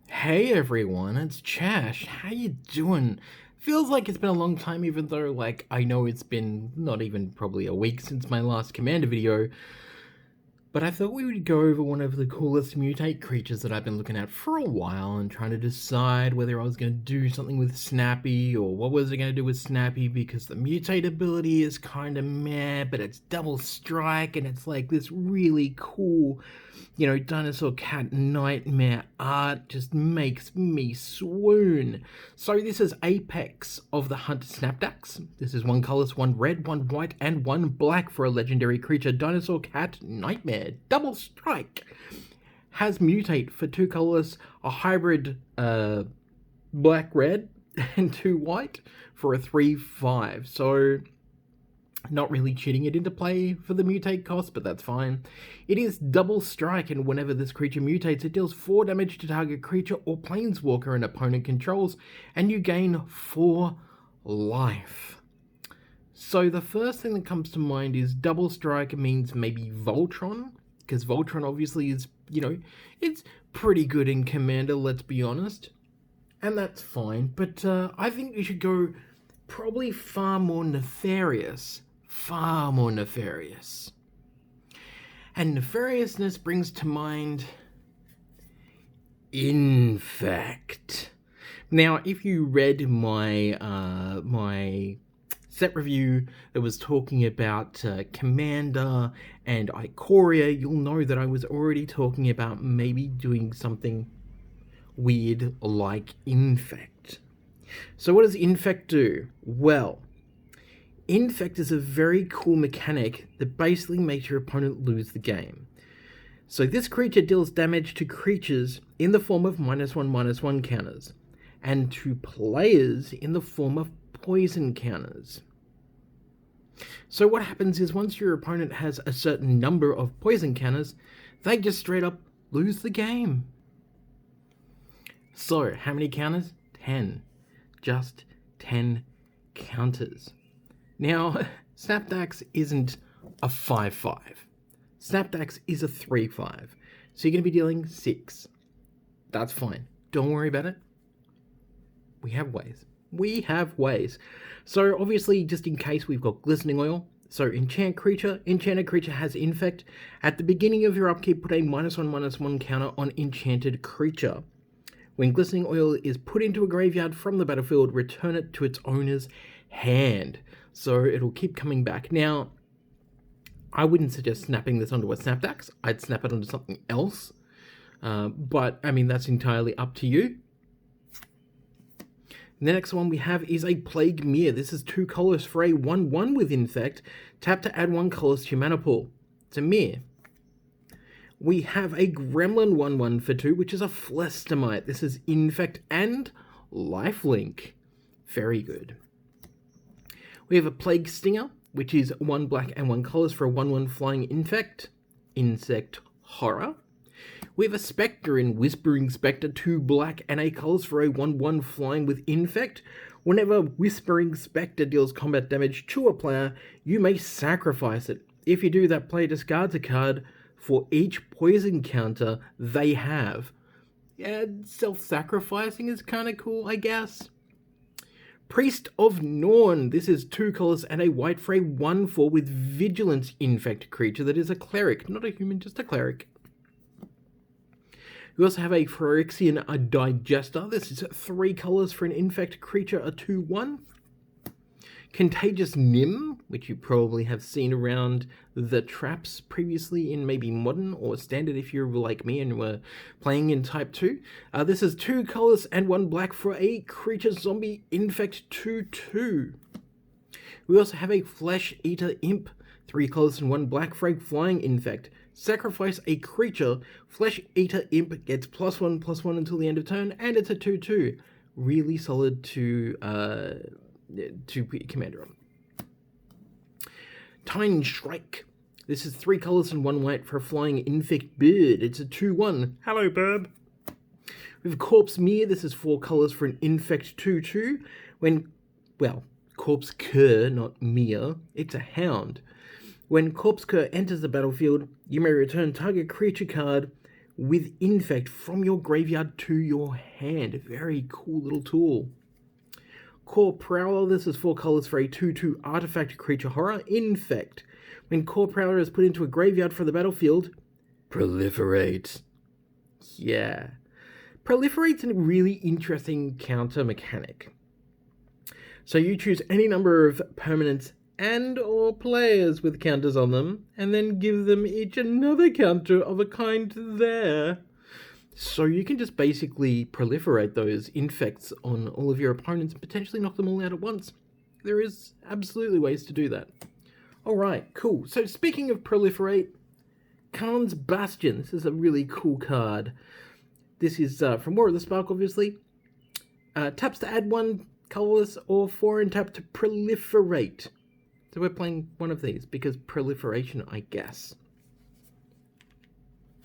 Hey everyone, it's Chash. How you doing? Feels like it's been a long time, even though, I know it's been not even probably a week since my last Commander video. But I thought we would go over one of the coolest mutate creatures that I've been looking at for a while and trying to decide whether I was going to do something with Snappy or what was I going to do with Snappy, because the mutate ability is kind of meh, but it's double strike and it's like this really cool, dinosaur cat nightmare art just makes me swoon. So this is Apex of the Hunt Snapdax. This is one colorless, one red, one white, and one black for a legendary creature, dinosaur cat nightmare. Double strike. Has mutate for two colorless, a hybrid black red, and two white for a 3/5. So not really cheating it into play for the mutate cost, but that's fine. It is double strike, and whenever this creature mutates, it deals 4 damage to target creature or planeswalker an opponent controls, and you gain 4 life. So the first thing that comes to mind is double strike means maybe Voltron, because Voltron obviously is, it's pretty good in Commander, let's be honest. And that's fine, but I think we should go probably far more nefarious. And nefariousness brings to mind Infect. Now, if you read my my set review that was talking about Commander and Ikoria, you'll know that I was already talking about maybe doing something weird like Infect. So what does Infect do? Well, Infect is a very cool mechanic that basically makes your opponent lose the game. So this creature deals damage to creatures in the form of -1/-1 counters, and to players in the form of poison counters. So what happens is once your opponent has a certain number of poison counters, they just straight up lose the game. So how many counters? 10. Just 10 counters. Now, Snapdax isn't a 5/5. Snapdax is a 3/5. So you're going to be dealing 6. That's fine. Don't worry about it. We have ways. So obviously, just in case, we've got Glistening Oil. So enchanted creature has Infect. At the beginning of your upkeep, put a -1/-1 counter on enchanted creature. When Glistening Oil is put into a graveyard from the battlefield, return it to its owner's hand. So it'll keep coming back. Now, I wouldn't suggest snapping this onto a Snapdax. I'd snap it onto something else. But, I mean, that's entirely up to you. The next one we have is a Plague Mirror. This is 2 colors for a 1/1 with Infect. Tap to add 1 colors to your mana pool. It's a mirror. We have a Gremlin 1/1 for 2, which is a Flestamite. This is Infect and Lifelink. Very good. We have a Plague Stinger, which is 1 black and 1 colors for a 1/1 flying Infect. Insect Horror. We have a Spectre in Whispering Spectre, 2 black and 8 colors for a 1/1 flying with Infect. Whenever Whispering Spectre deals combat damage to a player, you may sacrifice it. If you do, that player discards a card for each poison counter they have. Yeah, self-sacrificing is kind of cool, I guess. Priest of Norn. This is 2 colors and a white for a 1/4 with Vigilance Infect creature that is a cleric. Not a human, just a cleric. We also have a Phyrexian Digester. This is 3 colors for an Infect creature, a 2/1. Contagious Nim, which you probably have seen around the traps previously in maybe Modern or Standard if you're like me and were playing in Type 2. This is 2 colors and 1 black for a creature zombie Infect 2/2. We also have a Flesh Eater Imp, 3 colors and 1 black for a flying Infect. Sacrifice a creature, Flesh Eater Imp gets +1/+1 until the end of turn, and it's a 2/2. Really solid to put your commander on. Tine Shrike. This is 3 colors and 1 white for a flying Infect bird. It's a 2/1. Hello, bird. We have Corpse Mirror. This is 4 colors for an Infect 2/2. Corpse Cur, not Mirror. It's a hound. When Corpse Cur enters the battlefield, you may return target creature card with Infect from your graveyard to your hand. Very cool little tool. Core Prowler, this is 4 colors for a 2/2 artifact creature horror. Infect. When Core Prowler is put into a graveyard from the battlefield, proliferate. Yeah. Proliferate's a really interesting counter mechanic. So you choose any number of permanents and or players with counters on them, and then give them each another counter of a kind there. So you can just basically proliferate those infects on all of your opponents and potentially knock them all out at once. There is absolutely ways to do that. Alright, cool. So speaking of proliferate, Khan's Bastion. This is a really cool card. This is from War of the Spark, obviously. Taps to add 1 colorless or 4 and tap to proliferate. So we're playing one of these because proliferation, I guess.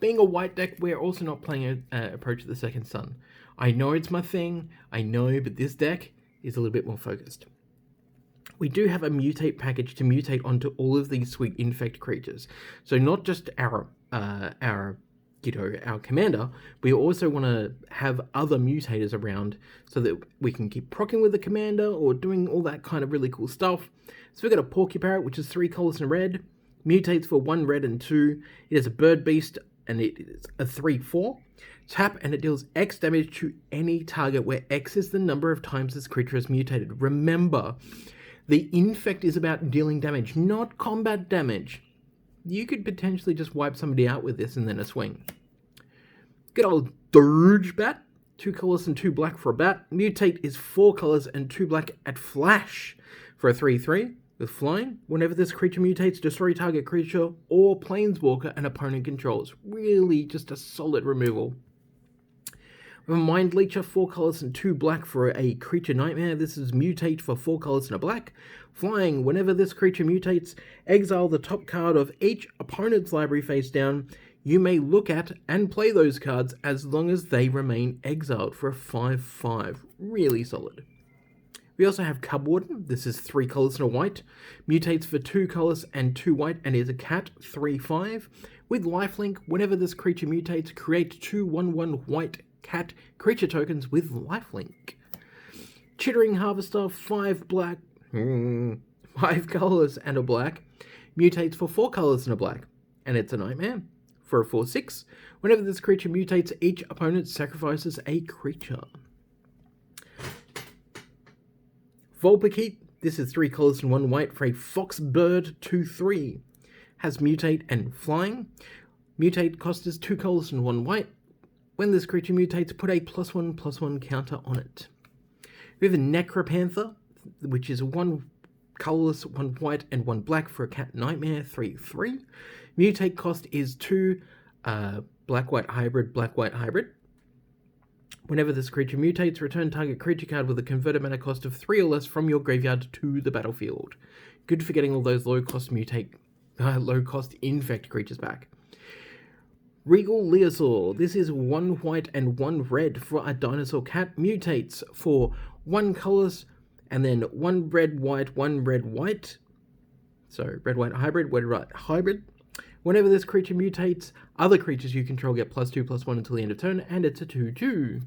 Being a white deck, we're also not playing Approach of the Second Sun. I know it's my thing, I know, but this deck is a little bit more focused. We do have a mutate package to mutate onto all of these sweet infect creatures. So not just our commander, we also want to have other mutators around so that we can keep proccing with the commander or doing all that kind of really cool stuff. So we've got a Porcupine, which is 3 colors and red, mutates for 1 red and 2. It is a bird beast and it is a 3/4. Tap and it deals X damage to any target where X is the number of times this creature is mutated. Remember, the Infect is about dealing damage, not combat damage. You could potentially just wipe somebody out with this and then a swing. Good old Dirge Bat. 2 colors and 2 black for a bat. Mutate is 4 colors and 2 black at flash for a 3/3 with flying. Whenever this creature mutates, destroy target creature or planeswalker an opponent controls. Really just a solid removal. We have a Mind Leecher, 4 colors and 2 black for a creature nightmare. This is mutate for 4 colors and a black. Flying, whenever this creature mutates, exile the top card of each opponent's library face down. You may look at and play those cards as long as they remain exiled for a 5/5. Really solid. We also have Cub Warden. This is 3 colors and a white. Mutates for 2 colors and 2 white and is a cat, 3/5. With lifelink, whenever this creature mutates, create 2 1/1 white cat creature tokens with lifelink. Chittering Harvester, 5 black, 5 colors and a black. Mutates for 4 colors and a black. And it's a nightmare. For a 4/6, whenever this creature mutates, each opponent sacrifices a creature. Vulpikeet, this is 3 colors and 1 white for a fox bird 2/3. Has mutate and flying. Mutate cost is 2 colors and 1 white. When this creature mutates, put a +1/+1 counter on it. We have a Necropanther, which is 1 colorless, 1 white, and 1 black for a cat nightmare 3/3. Mutate cost is 2 black-white hybrid, black-white hybrid. Whenever this creature mutates, return target creature card with a converted mana cost of 3 or less from your graveyard to the battlefield. Good for getting all those low-cost infect creatures back. Regal Leosaur. This is 1 white and 1 red for a dinosaur cat. Mutates for 1 colors and then 1 red, white, 1 red, white. So red, white hybrid, red, white hybrid. Whenever this creature mutates, other creatures you control get +2/+1 until the end of turn, and it's a 2/2.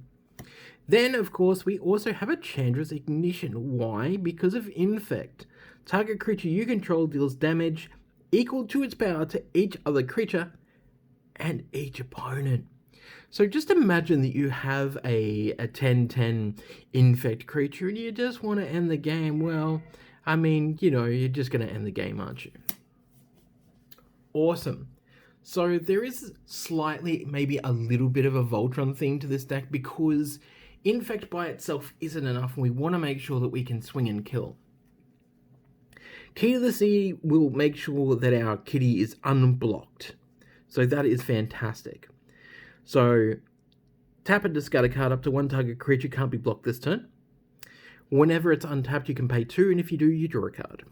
Then, of course, we also have a Chandra's Ignition. Why? Because of Infect. Target creature you control deals damage equal to its power to each other creature and each opponent. So just imagine that you have a 10/10 Infect creature and you just want to end the game. Well, I mean, you're just going to end the game, aren't you? Awesome. So there is slightly, maybe a little bit of a Voltron theme to this deck because Infect by itself isn't enough and we want to make sure that we can swing and kill. Key to the Sea will make sure that our kitty is unblocked. So that is fantastic. So tap and discard a card up to 1 target creature can't be blocked this turn. Whenever it's untapped, you can pay 2, and if you do, you draw a card.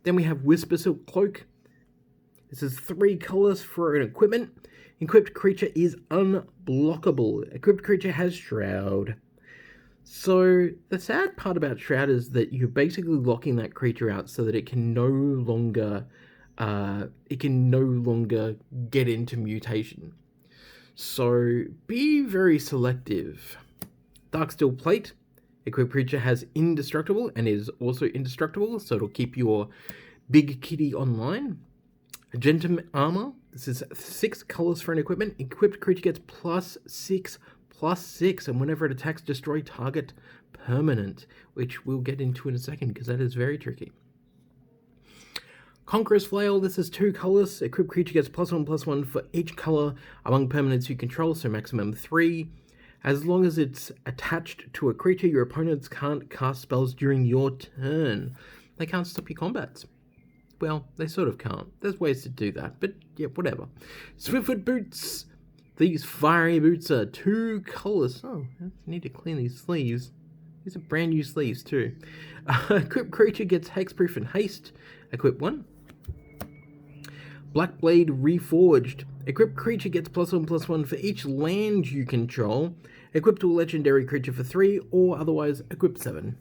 Then we have Whispersilk Cloak. This is 3 colors for an equipment. Equipped creature is unblockable. Equipped creature has Shroud. So the sad part about Shroud is that you're basically locking that creature out so that it can no longer get into mutation. So be very selective. Darksteel Plate. Equipped creature has indestructible and is also indestructible, so it'll keep your big kitty online. Argentum Armor. This is 6 colors for an equipment. Equipped creature gets +6/+6, and whenever it attacks, destroy target permanent, which we'll get into in a second because that is very tricky. Conqueror's Flail. This is 2 colors. Equipped creature gets +1/+1 for each color among permanents you control, so maximum 3. As long as it's attached to a creature, your opponents can't cast spells during your turn. They can't stop your combats. Well, they sort of can't. There's ways to do that, but yeah, whatever. Swiftfoot Boots. These fiery boots are 2 colors. Oh, I need to clean these sleeves. These are brand new sleeves too. Equipped creature gets hexproof and haste. Equip 1. Blackblade Reforged. Equipped creature gets +1/+1 for each land you control. Equip to a legendary creature for 3, or otherwise equip 7.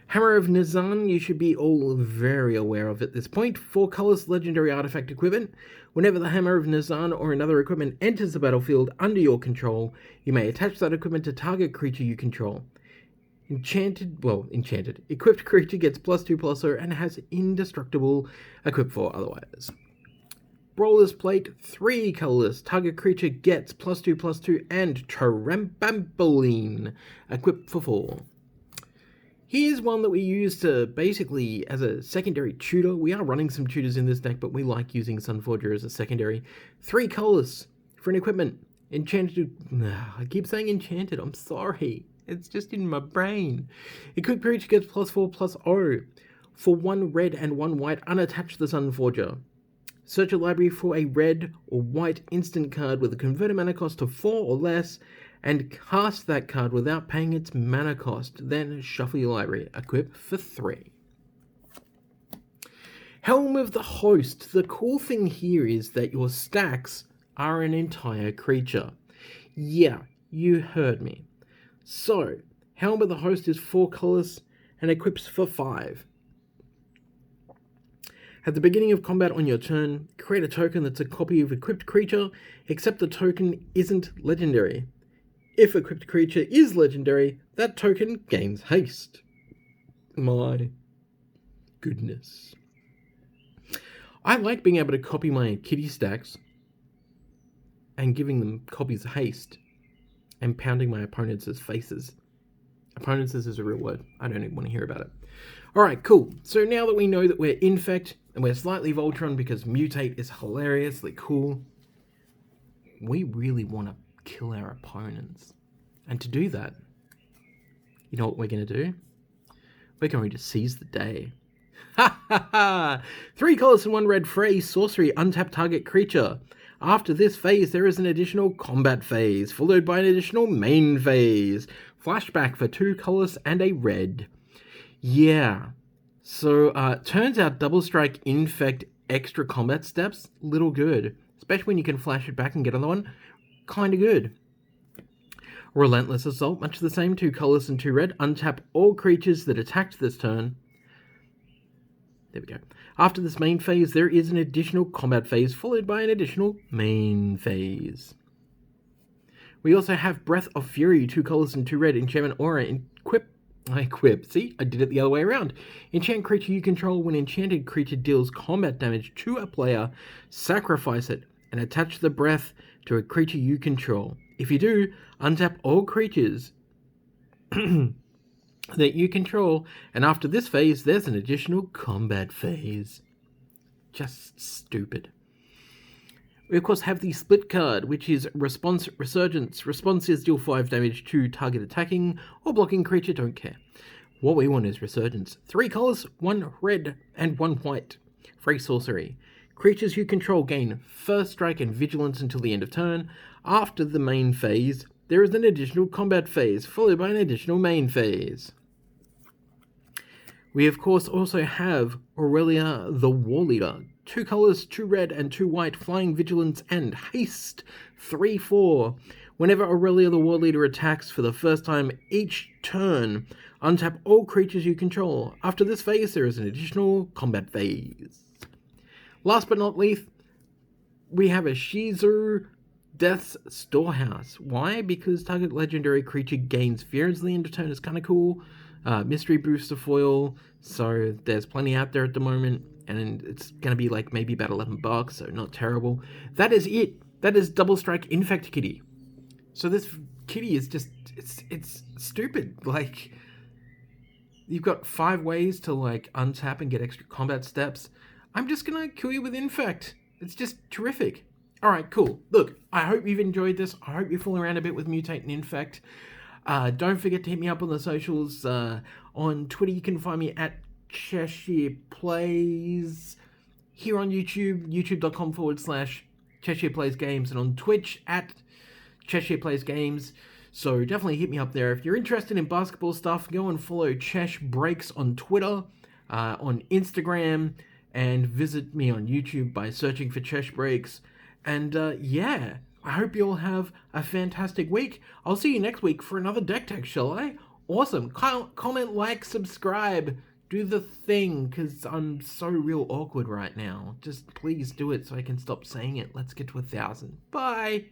Hammer of Nazan, you should be all very aware of at this point. 4 colors, legendary artifact equipment. Whenever the Hammer of Nazan or another equipment enters the battlefield under your control, you may attach that equipment to target creature you control. Equipped creature gets +2/+0 and has indestructible. Equip 4 otherwise. Brawler's Plate, 3 colors. Target creature gets +2/+2 and Trampoline. Equip for 4. Here's one that we use to basically as a secondary tutor. We are running some tutors in this deck, but we like using Sunforger as a secondary. 3 colors for an equipment. Enchanted. I keep saying enchanted. I'm sorry. It's just in my brain. Equipped creature gets +4/+0. For 1 red and 1 white, unattach the Sunforger. Search a library for a red or white instant card with a converted mana cost of 4 or less, and cast that card without paying its mana cost. Then shuffle your library. Equip for 3. Helm of the Host. The cool thing here is that your stacks are an entire creature. Yeah, you heard me. So, Helm of the Host is 4 colors and equips for 5. At the beginning of combat on your turn, create a token that's a copy of equipped creature, except the token isn't legendary. If equipped creature is legendary, that token gains haste. My goodness. I like being able to copy my kitty stacks and giving them copies of haste and pounding my opponents' faces. Opponents is a real word. I don't even want to hear about it. Alright, cool. So now that we know that we're Infect and we're slightly Voltron because Mutate is hilariously cool, we really want to kill our opponents. And to do that, you know what we're going to do? We're going to seize the day. Ha ha ha! 3 colors and 1 red phrase, sorcery, untap target creature. After this phase, there is an additional combat phase, followed by an additional main phase. Flashback for 2 colors and a red. Yeah. So, turns out Double Strike Infect extra combat steps, little good. Especially when you can flash it back and get another one. Kinda good. Relentless Assault, much the same, 2 colors and 2 red. Untap all creatures that attacked this turn. There we go. After this main phase, there is an additional combat phase, followed by an additional main phase. We also have Breath of Fury, 2 colors and 2 red. Enchantment Aura, equip. See, I did it the other way around. Enchant creature you control. When enchanted creature deals combat damage to a player, sacrifice it and attach the breath to a creature you control. If you do, untap all creatures that you control, and after this phase, there's an additional combat phase. Just stupid. We of course have the split card, which is Response Resurgence. Response is deal 5 damage to target attacking or blocking creature, don't care. What we want is Resurgence. 3 colors, 1 red and 1 white. Free sorcery. Creatures you control gain First Strike and Vigilance until the end of turn. After the main phase, there is an additional combat phase, followed by an additional main phase. We of course also have Aurelia the War Leader. 2 colors, 2 red and 2 white, flying, vigilance and haste. 3/4. Whenever Aurelia the War Leader attacks for the first time each turn, untap all creatures you control. After this phase, there is an additional combat phase. Last but not least, we have a Shizu Death's Storehouse. Why? Because target legendary creature gains fear as the end of turn is kind of cool. Mystery booster foil, so there's plenty out there at the moment, and it's gonna be like maybe about $11, so not terrible. That is it. That is Double Strike Infect Kitty. So this kitty is just, it's stupid. Like, you've got 5 ways to like untap and get extra combat steps. I'm just gonna kill you with Infect. It's just terrific. Alright, cool. Look, I hope you've enjoyed this. I hope you're fooling around a bit with Mutate and Infect. Don't forget to hit me up on the socials. On Twitter, you can find me at Cheshire Plays. Here on YouTube, youtube.com/Cheshire Plays Games. And on Twitch, at Cheshire Plays Games. So definitely hit me up there. If you're interested in basketball stuff, go and follow Chesh Breaks on Twitter, on Instagram, and visit me on YouTube by searching for Chesh Breaks. And yeah, I hope you all have a fantastic week. I'll see you next week for another deck tech, shall I? Awesome. Comment, like, subscribe. Do the thing, because I'm so real awkward right now. Just please do it so I can stop saying it. Let's get to 1,000. Bye.